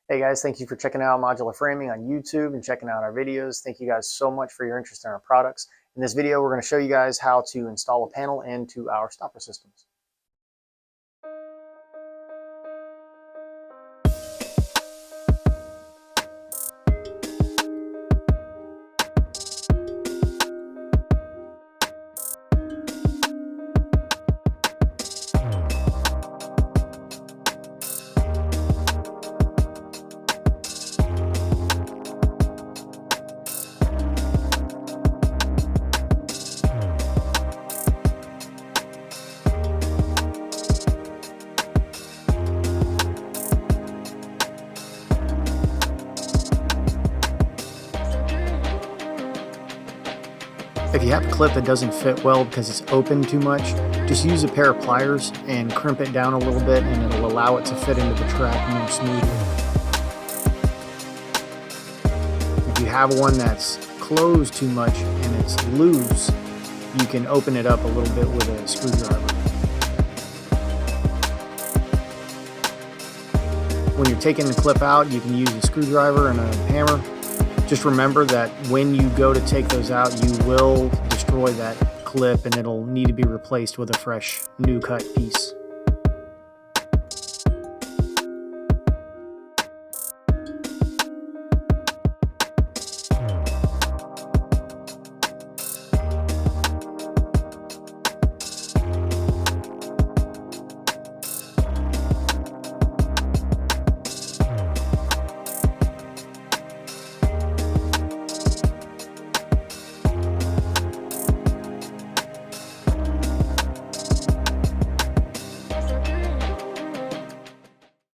Hey guys, thank you for checking out Modular Framing on YouTube and checking out our videos. Thank you guys so much for your interest in our products. In this video, we're going to show you guys how to install a panel into our stopper systems. If you have a clip that doesn't fit well because it's open too much, just use a pair of pliers and crimp it down a little bit and it'll allow it to fit into the track more smoothly. If you have one that's closed too much and it's loose, you can open it up a little bit with a screwdriver. When you're taking the clip out, you can use a screwdriver and a hammer. Just remember that when you go to take those out, you will destroy that clip and it'll need to be replaced with a fresh new cut piece.